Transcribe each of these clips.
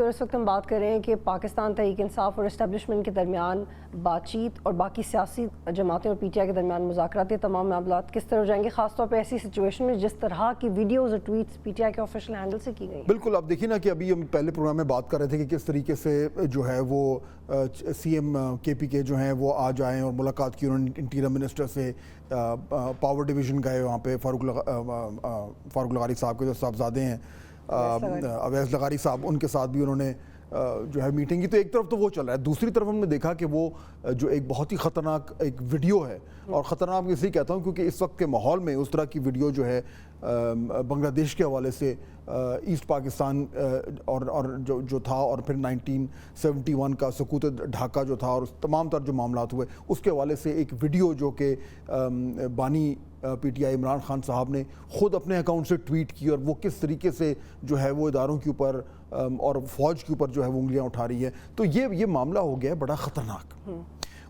اور اس وقت ہم بات کر رہے ہیں کہ پاکستان تحریک انصاف اور اسٹیبلشمنٹ کے درمیان بات چیت اور باقی سیاسی جماعتیں اور پی ٹی آئی کے درمیان مذاکرات یہ تمام معاملات کس طرح ہو جائیں گے، خاص طور پہ ایسی سچویشن میں جس طرح کی ویڈیوز اور ٹویٹس پی ٹی آئی کے آفیشیل ہینڈل سے کی گئی؟ بالکل، آپ دیکھیے نا کہ ابھی ہم پہلے پروگرام میں بات کر رہے تھے کہ کس طریقے سے جو ہے وہ سی ایم کے پی کے جو ہیں وہ آ جائیں اور ملاقات کی انہوں نے انٹیریئر منسٹر سے، پاور ڈویژن گئے وہاں پہ، فاروق لغاری صاحب کے جو صاحبزادے ہیں اویس لغاری صاحب، ان کے ساتھ بھی انہوں نے جو ہے میٹنگ کی. تو ایک طرف تو وہ چل رہا ہے، دوسری طرف ہم نے دیکھا کہ وہ جو ایک بہت ہی خطرناک ایک ویڈیو ہے، اور خطرناک میں اس لیے کہتا ہوں کیونکہ اس وقت کے ماحول میں اس طرح کی ویڈیو جو ہے بنگلہ دیش کے حوالے سے ایسٹ پاکستان اور جو تھا، اور پھر 1971 کا سقوط ڈھاکہ جو تھا اور تمام تر جو معاملات ہوئے اس کے حوالے سے ایک ویڈیو جو کہ بانی P T I Imran Khan صاحب نے خود اپنے اکاؤنٹ سے ٹویٹ کی، اور وہ کس طریقے سے جو ہے وہ اداروں کے اوپر اور فوج کے اوپر جو ہے وہ انگلیاں اٹھا رہی ہے. تو یہ معاملہ ہو گیا ہے بڑا خطرناک.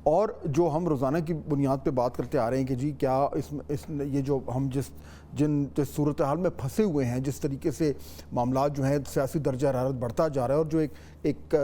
اور جو ہم روزانہ کی بنیاد پہ بات کرتے آ رہے ہیں کہ جی کیا یہ جو ہم جس صورتحال میں پھنسے ہوئے ہیں، جس طریقے سے معاملات جو ہیں سیاسی درجہ حرارت بڑھتا جا رہا ہے، اور جو ایک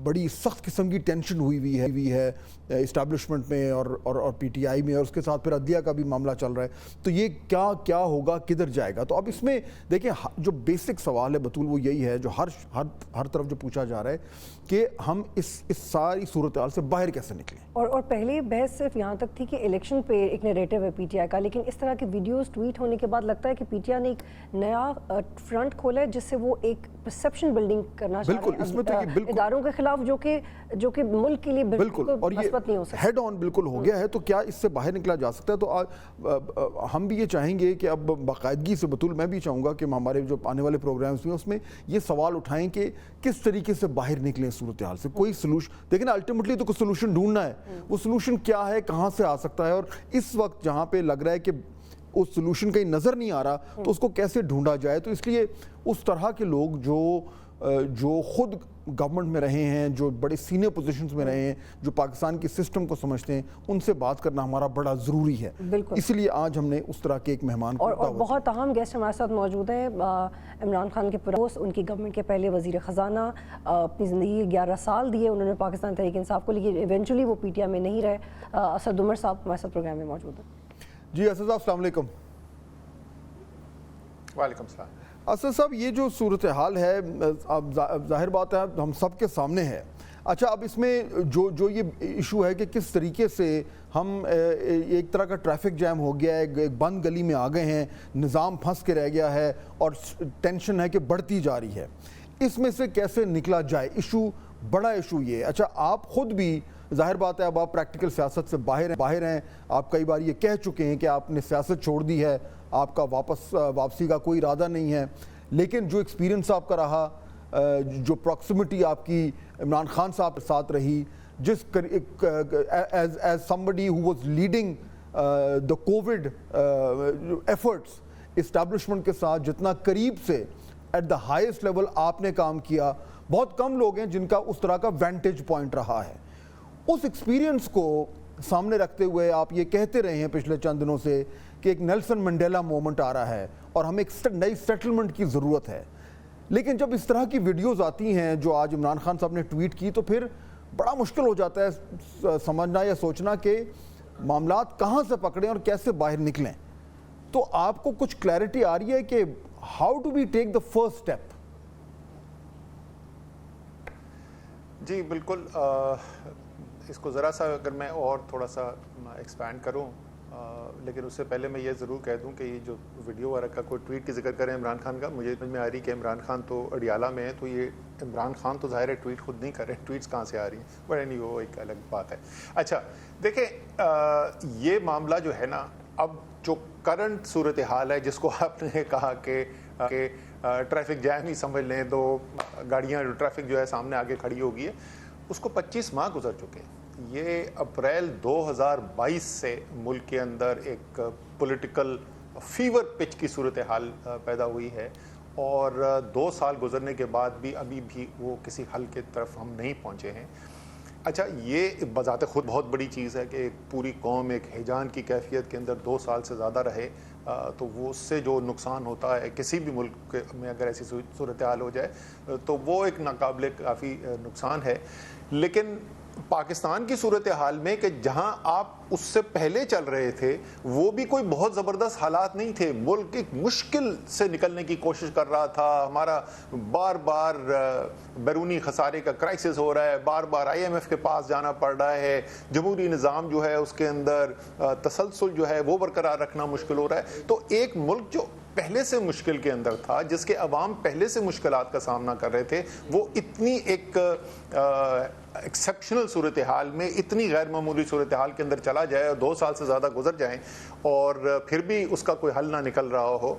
بڑی سخت قسم کی ٹینشن ہوئی ہے اسٹیبلشمنٹ میں اور پی ٹی آئی میں، اور اس کے ساتھ پھر عدلیہ کا بھی معاملہ چل رہا ہے. تو یہ کیا ہوگا، کدھر جائے گا؟ تو اب اس میں دیکھیں جو بیسک سوال ہے بطول وہ یہی ہے جو ہر طرف جو پوچھا جا رہا ہے کہ ہم اس ساری صورتحال سے باہر کیسے نکلیں. اور پہلی بحث صرف یہاں تک تھی کہ الیکشن پہ ایک نیریٹو ہے پی ٹی آئی کا، لیکن اس طرح کے ویڈیوز ٹویٹ ہونے کے بعد لگتا ہے کہ پی ٹی آئی نے ایک نیا فرنٹ کھولا ہے جس سے وہ ایک پرسیپشن بلڈنگ کرنا چاہ رہے ہیں اداروں کے خلاف جو کہ ملک کے لیے بالکل مثبت نہیں ہو سکتا. ہیڈ آن بالکل ہو گیا ہے. تو کیا اس سے باہر نکلا جا سکتا ہے؟ تو ہم بھی یہ چاہیں گے کہ اب باقاعدگی سے بطول میں بھی چاہوں گا کہ ہمارے جو آنے والے پروگرامز میں اس میں یہ سوال اٹھائیں کہ کس طریقے سے باہر نکلیں صورتحال سے. کوئی سلوشن دیکھیں نا، الٹیمیٹلی تو کوئی سلوشن ڈھونڈنا ہے. وہ سلوشن کیا ہے، کہاں سے آ سکتا ہے، اور اس وقت جہاں پہ لگ رہا ہے کہ اس سلوشن کہیں نظر نہیں آ رہا تو اس کو کیسے ڈھونڈا جائے. تو اس لیے اس طرح کے لوگ جو خود گورنمنٹ میں رہے ہیں، جو بڑے سینئر پوزیشنز میں رہے ہیں، جو پاکستان کی سسٹم کو سمجھتے ہیں، ان سے بات کرنا ہمارا بڑا ضروری ہے. اسی لیے آج ہم نے اس طرح کے ایک مہمان کو اور بہت اہم گیسٹ ہمارے ساتھ موجود ہیں. عمران خان کے پڑوس، ان کی گورنمنٹ کے پہلے وزیر خزانہ، اپنی زندگی 11 سال دیے انہوں نے پاکستان تحریک انصاف کو، لیکن ایونچولی وہ پی ٹی آئی میں نہیں رہے. اسد عمر صاحب ہمارے ساتھ پروگرام میں موجود ہیں. جی اسد صاحب السلام علیکم. وعلیکم السلام. اسد صاحب یہ جو صورتحال ہے اب ظاہر بات ہے ہم سب کے سامنے ہے. اچھا اب اس میں جو یہ ایشو ہے کہ کس طریقے سے ہم ایک طرح کا ٹریفک جیم ہو گیا ہے، ایک بند گلی میں آ گئے ہیں، نظام پھنس کے رہ گیا ہے اور ٹینشن ہے کہ بڑھتی جا رہی ہے. اس میں سے کیسے نکلا جائے؟ بڑا ایشو یہ ہے. اچھا آپ خود بھی ظاہر بات ہے اب آپ پریکٹیکل سیاست سے باہر ہیں، آپ کئی بار یہ کہہ چکے ہیں کہ آپ نے سیاست چھوڑ دی ہے، آپ کا واپسی کا کوئی ارادہ نہیں ہے. لیکن جو ایکسپیرینس آپ کا رہا، جو پراکسیمٹی آپ کی عمران خان صاحب کے ساتھ رہی، جس as somebody who was leading the COVID efforts establishment کے ساتھ جتنا قریب سے ایٹ دا ہائیسٹ لیول آپ نے کام کیا، بہت کم لوگ ہیں جن کا اس طرح کا وینٹیج پوائنٹ رہا ہے. اس ایکسپیرینس کو سامنے رکھتے ہوئے آپ یہ کہتے رہے ہیں پچھلے چند دنوں سے کہ ایک نیلسن منڈیلا مومنٹ آ رہا ہے اور ہمیں ایک نئی سیٹلمنٹ کی ضرورت ہے. لیکن جب اس طرح کی ویڈیوز آتی ہیں جو آج عمران خان صاحب نے ٹویٹ کی تو پھر بڑا مشکل ہو جاتا ہے سمجھنا یا سوچنا کہ معاملات کہاں سے پکڑیں اور کیسے باہر نکلیں. تو آپ کو کچھ کلیئرٹی آ رہی ہے کہ how do we take the first step? جی بالکل. اس کو ذرا سا اگر میں اور تھوڑا سا ایکسپینڈ کروں، لیکن اس سے پہلے میں یہ ضرور کہہ دوں کہ یہ جو ویڈیو وغیرہ کا کوئی ٹویٹ کی ذکر کریں عمران خان کا، مجھے سمجھ میں آ رہی کہ عمران خان تو اڈیالہ میں ہے، تو یہ عمران خان تو ظاہر ہے ٹویٹ خود نہیں کر رہے، ٹویٹس کہاں سے آ رہی ہیں، بٹ اینی وہ ایک الگ بات ہے. اچھا دیکھیں یہ معاملہ جو ہے نا، اب جو کرنٹ صورتحال ہے جس کو آپ نے کہا کہ ٹریفک جیم ہی سمجھ لیں، دو گاڑیاں ٹریفک جو ہے سامنے آگے کھڑی ہو گئی ہے، اس کو 25 ماہ گزر چکے ہیں. یہ اپریل 2022 سے ملک کے اندر ایک پولیٹیکل فیور پچ کی صورتحال پیدا ہوئی ہے، اور 2 سال گزرنے کے بعد بھی ابھی بھی وہ کسی حل کے طرف ہم نہیں پہنچے ہیں. اچھا یہ بذات خود بہت بڑی چیز ہے کہ ایک پوری قوم ایک ہیجان کی کیفیت کے اندر 2 سال سے زیادہ رہے تو وہ اس سے جو نقصان ہوتا ہے کسی بھی ملک میں اگر ایسی صورتحال ہو جائے تو وہ ایک ناقابل کافی نقصان ہے. لیکن پاکستان کی صورتحال میں کہ جہاں آپ اس سے پہلے چل رہے تھے وہ بھی کوئی بہت زبردست حالات نہیں تھے. ملک ایک مشکل سے نکلنے کی کوشش کر رہا تھا. ہمارا بار بار بیرونی خسارے کا کرائسس ہو رہا ہے, بار بار IMF کے پاس جانا پڑ رہا ہے, جمہوری نظام جو ہے اس کے اندر تسلسل جو ہے وہ برقرار رکھنا مشکل ہو رہا ہے. تو ایک ملک جو پہلے سے مشکل کے اندر تھا, جس کے عوام پہلے سے مشکلات کا سامنا کر رہے تھے, وہ اتنی ایک ایکسیپشنل صورتحال میں, اتنی غیر معمولی صورتحال کے اندر چلا جائے اور 2 سال سے زیادہ گزر جائیں اور پھر بھی اس کا کوئی حل نہ نکل رہا ہو,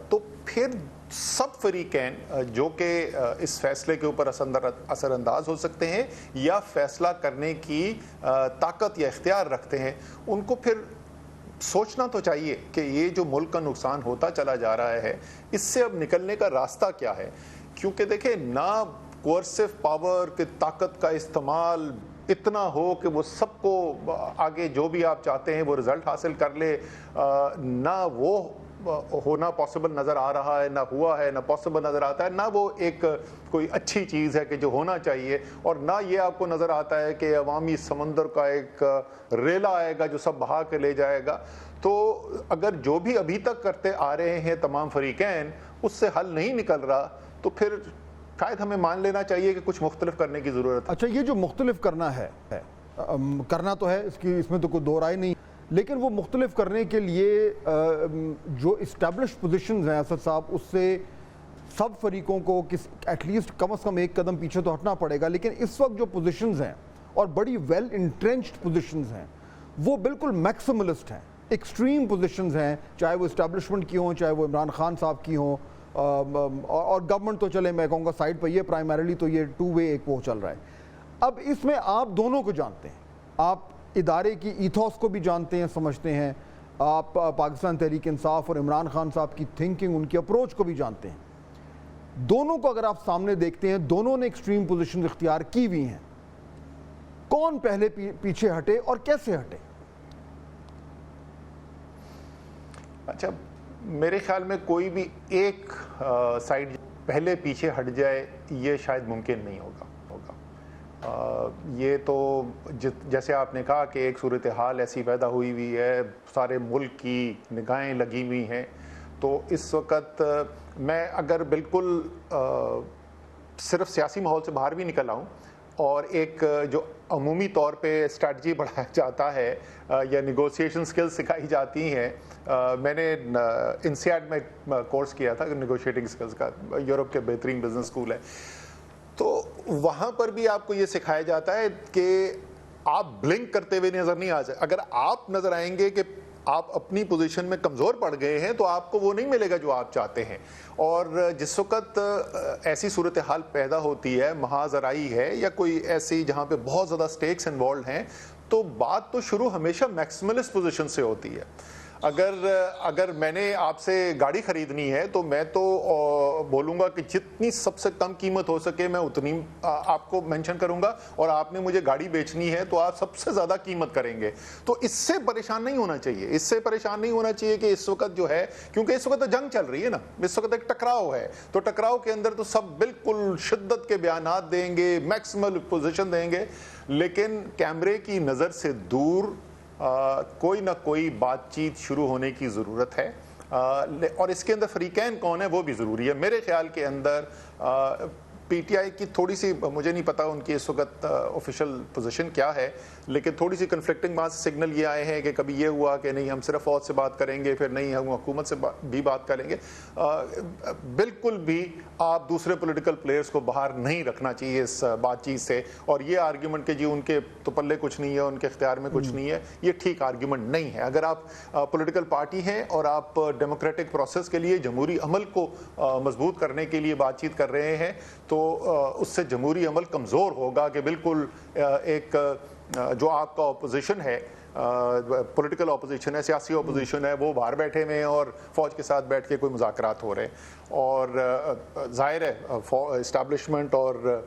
تو پھر سب فریقین جو کہ اس فیصلے کے اوپر اثر انداز ہو سکتے ہیں یا فیصلہ کرنے کی طاقت یا اختیار رکھتے ہیں, ان کو پھر سوچنا تو چاہیے کہ یہ جو ملک کا نقصان ہوتا چلا جا رہا ہے اس سے اب نکلنے کا راستہ کیا ہے. کیونکہ دیکھیں, نہ کوئرسو پاور کی طاقت کا استعمال اتنا ہو کہ وہ سب کو آگے جو بھی آپ چاہتے ہیں وہ رزلٹ حاصل کر لے, نہ وہ ہونا پاسبل نظر آ رہا ہے, نہ ہوا ہے, نہ پاسبل نظر آتا ہے, نہ وہ ایک کوئی اچھی چیز ہے کہ جو ہونا چاہیے, اور نہ یہ آپ کو نظر آتا ہے کہ عوامی سمندر کا ایک ریلا آئے گا جو سب بہا کے لے جائے گا. تو اگر جو بھی ابھی تک کرتے آ رہے ہیں تمام فریقین اس سے حل نہیں نکل رہا, تو پھر شاید ہمیں مان لینا چاہیے کہ کچھ مختلف کرنے کی ضرورت ہے. اچھا, یہ جو مختلف کرنا ہے کرنا تو ہے, اس میں تو کوئی دو رائے نہیں, لیکن وہ مختلف کرنے کے لیے جو اسٹیبلش پوزیشنز ہیں اسد صاحب, اس سے سب فریقوں کو ایٹ لیسٹ کم از کم ایک قدم پیچھے تو ہٹنا پڑے گا. لیکن اس وقت جو پوزیشنز ہیں اور بڑی ویل انٹرینچڈ پوزیشنز ہیں وہ بالکل میکسیملسٹ ہیں, ایکسٹریم پوزیشنز ہیں, چاہے وہ اسٹیبلشمنٹ کی ہوں, چاہے وہ عمران خان صاحب کی ہوں, اور گورنمنٹ تو چلے میں کہوں گا سائڈ پہ, یہ پرائمریلی تو یہ 2 وے ایک وہ چل رہا ہے. اب اس میں آپ دونوں کو جانتے ہیں, آپ ادارے کی ایتھوس کو بھی جانتے ہیں, سمجھتے ہیں, آپ پاکستان تحریک انصاف اور عمران خان صاحب کی تھنکنگ, ان کی اپروچ کو بھی جانتے ہیں. دونوں کو اگر آپ سامنے دیکھتے ہیں, دونوں نے ایکسٹریم پوزیشن اختیار کی ہوئی ہیں, کون پہلے پیچھے ہٹے اور کیسے ہٹے؟ اچھا, میرے خیال میں کوئی بھی ایک سائڈ پہلے پیچھے ہٹ جائے یہ شاید ممکن نہیں ہوگا. یہ تو جیسے آپ نے کہا کہ ایک صورتحال ایسی پیدا ہوئی ہوئی ہے, سارے ملک کی نگاہیں لگی ہوئی ہیں, تو اس وقت میں اگر بالکل صرف سیاسی ماحول سے باہر بھی نکل آؤں اور ایک جو عمومی طور پہ اسٹریٹجی بڑھایا جاتا ہے یا نیگوسیشن سکلز سکھائی جاتی ہیں, میں نے انسیاڈ میں کورس کیا تھا نیگوشیٹنگ سکلز کا, یورپ کے بہترین بزنس اسکول ہے, تو وہاں پر بھی آپ کو یہ سکھایا جاتا ہے کہ آپ بلنک کرتے ہوئے نظر نہیں آ سکتے. اگر آپ نظر آئیں گے کہ آپ اپنی پوزیشن میں کمزور پڑ گئے ہیں تو آپ کو وہ نہیں ملے گا جو آپ چاہتے ہیں. اور جس وقت ایسی صورتحال پیدا ہوتی ہے, محاذرائی ہے یا کوئی ایسی جہاں پہ بہت زیادہ سٹیکس انوالوڈ ہیں, تو بات تو شروع ہمیشہ میکسیملسٹ پوزیشن سے ہوتی ہے. اگر میں نے آپ سے گاڑی خریدنی ہے تو میں تو بولوں گا کہ جتنی سب سے کم قیمت ہو سکے میں اتنی آپ کو مینشن کروں گا, اور آپ نے مجھے گاڑی بیچنی ہے تو آپ سب سے زیادہ قیمت کریں گے. تو اس سے پریشان نہیں ہونا چاہیے, اس سے پریشان نہیں ہونا چاہیے کہ اس وقت جو ہے, کیونکہ اس وقت تو جنگ چل رہی ہے نا, اس وقت ایک ٹکراؤ ہے, تو ٹکراؤ کے اندر تو سب بالکل شدت کے بیانات دیں گے, میکسیمل پوزیشن دیں گے, لیکن کیمرے کی نظر سے دور کوئی نہ کوئی بات چیت شروع ہونے کی ضرورت ہے, اور اس کے اندر فریقین کون ہیں وہ بھی ضروری ہے. میرے خیال کے اندر پی ٹی آئی کی تھوڑی سی, مجھے نہیں پتا ان کی اس وقت آفیشیل پوزیشن کیا ہے, لیکن تھوڑی سی کنفلکٹنگ وہاں سے سگنل یہ آئے ہیں کہ کبھی یہ ہوا کہ نہیں ہم صرف فوج سے بات کریں گے, پھر نہیں ہم حکومت سے بھی بات کریں گے. بالکل بھی آپ دوسرے پولیٹیکل پلیئرز کو باہر نہیں رکھنا چاہیے اس بات چیت سے, اور یہ آرگیومنٹ کہ جی ان کے تو پلے کچھ نہیں ہے, ان کے اختیار میں کچھ نہیں ہے, یہ ٹھیک آرگیومنٹ نہیں ہے. اگر آپ پولیٹیکل پارٹی ہیں اور آپ ڈیموکریٹک پروسیس کے لیے جمہوری عمل کو مضبوط کرنے کے لیے بات چیت کر رہے ہیں, تو اس سے جمہوری عمل کمزور ہوگا کہ بالکل ایک جو آپ کا اپوزیشن ہے, پولیٹیکل اپوزیشن ہے, سیاسی اپوزیشن ہے, وہ باہر بیٹھے ہوئے ہیں اور فوج کے ساتھ بیٹھ کے کوئی مذاکرات ہو رہے ہیں. اور ظاہر ہے اسٹیبلشمنٹ اور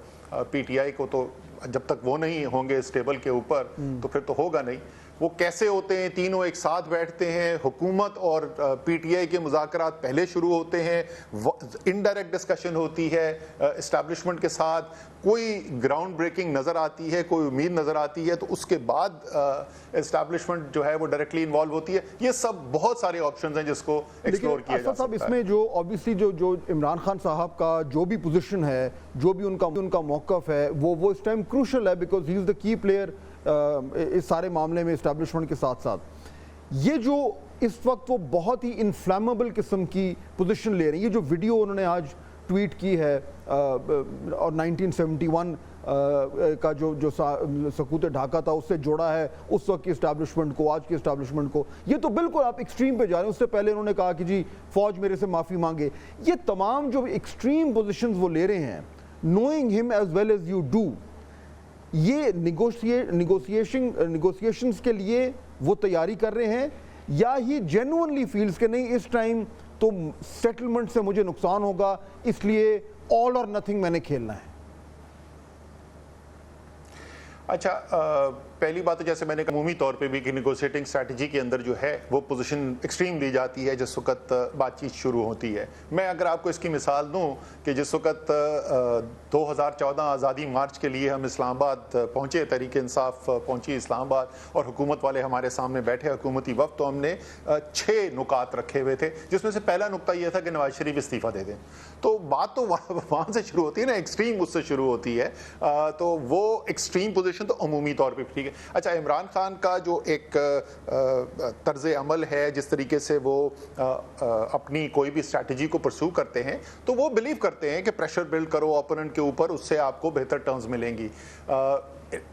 پی ٹی آئی کو تو جب تک وہ نہیں ہوں گے اسٹیبل کے اوپر تو پھر تو ہوگا نہیں. وہ کیسے ہوتے ہیں؟ تینوں ایک ساتھ بیٹھتے ہیں, حکومت اور پی ٹی آئی کے مذاکرات پہلے شروع ہوتے ہیں, انڈائریکٹ ڈسکشن ہوتی ہے اسٹیبلشمنٹ کے ساتھ, کوئی گراؤنڈ بریکنگ نظر آتی ہے, کوئی امید نظر آتی ہے, تو اس کے بعد اسٹیبلشمنٹ جو ہے وہ ڈائریکٹلی انوالو ہوتی ہے. یہ سب بہت سارے آپشنز ہیں جس کو ایکسپلور کیا جا صاحب, سکتا اس ہے. میں جو آبویسلی جو عمران خان صاحب کا جو بھی پوزیشن ہے, جو بھی ان کا موقف ہے, وہ اس ٹائم کروشل ہے, بیکاز ہی از دا کی پلیئر اس سارے معاملے میں اسٹیبلشمنٹ کے ساتھ ساتھ. یہ جو اس وقت وہ بہت ہی انفلیمیبل قسم کی پوزیشن لے رہے ہیں, یہ جو ویڈیو انہوں نے آج ٹویٹ کی ہے اور 1971 کا جو سقوط ڈھاکہ تھا اس سے جوڑا ہے اس وقت کی اسٹیبلشمنٹ کو, آج کی اسٹیبلشمنٹ کو, یہ تو بالکل آپ ایکسٹریم پہ جا رہے ہیں. اس سے پہلے انہوں نے کہا کہ جی فوج میرے سے معافی مانگے. یہ تمام جو ایکسٹریم پوزیشنز وہ لے رہے ہیں, نوئنگ ہم as well as you do, یہ نیگوسیشنز کے لیے وہ تیاری کر رہے ہیں, یا ہی جینوئنلی فیلز کہ نہیں اس ٹائم تو سیٹلمنٹ سے مجھے نقصان ہوگا, اس لیے آل اور نتھنگ میں نے کھیلنا ہے. اچھا, پہلی بات تو جیسے میں نے عمومی طور پہ بھی کہ نیگوشیٹنگ اسٹریٹجی کے اندر جو ہے وہ پوزیشن ایکسٹریم لی جاتی ہے جس وقت بات چیت شروع ہوتی ہے. میں اگر آپ کو اس کی مثال دوں کہ جس وقت 2014 آزادی مارچ کے لیے ہم اسلام آباد پہنچے, تحریک انصاف پہنچی اسلام آباد اور حکومت والے ہمارے سامنے بیٹھے حکومتی وفد, تو ہم نے 6 نکات رکھے ہوئے تھے, جس میں سے پہلا نقطہ یہ تھا کہ نواز شریف استعفیٰ دے دیں. تو بات تو وہاں سے شروع ہوتی ہے نا, ایکسٹریم اس سے شروع ہوتی ہے. تو وہ ایکسٹریم پوزیشن تو عمومی طور پہ ٹھیک ہے. اچھا, عمران خان کا جو ایک طرز عمل ہے, جس طریقے سے وہ اپنی کوئی بھی اسٹریٹجی کو پرسو کرتے ہیں, تو وہ بلیو کرتے ہیں کہ پریشر بلڈ کرو اوپوننٹ کے اوپر, اس سے آپ کو بہتر ٹرمز ملیں گی.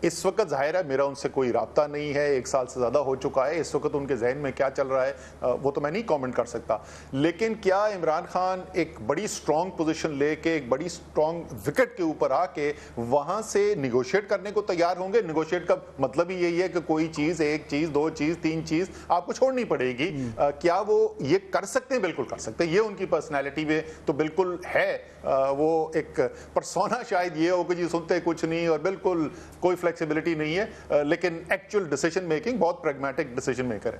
اس وقت ظاہر ہے میرا ان سے کوئی رابطہ نہیں ہے, 1 سال سے زیادہ ہو چکا ہے, اس وقت ان کے ذہن میں کیا چل رہا ہے وہ تو میں نہیں کامنٹ کر سکتا. لیکن کیا عمران خان ایک بڑی سٹرونگ پوزیشن لے کے, ایک بڑی سٹرونگ وکٹ کے اوپر آ کے وہاں سے نیگوشیٹ کرنے کو تیار ہوں گے؟ نیگوشیٹ کا مطلب ہی یہی ہے کہ کوئی چیز, 1 چیز, 2 چیز, 3 چیز آپ کو چھوڑنی پڑے گی. کیا وہ یہ کر سکتے ہیں؟ بالکل کر سکتے ہیں. یہ ان کی پرسنالٹی میں تو بالکل ہے. وہ ایک پرسونا شاید یہ ہو کہ جی سنتے کچھ نہیں اور بالکل کوئی فلیکسیبلٹی نہیں ہے, لیکن ایکچوئل ڈیسیژن میکنگ بہت پریگمیٹک ڈیسیژن میکر ہے.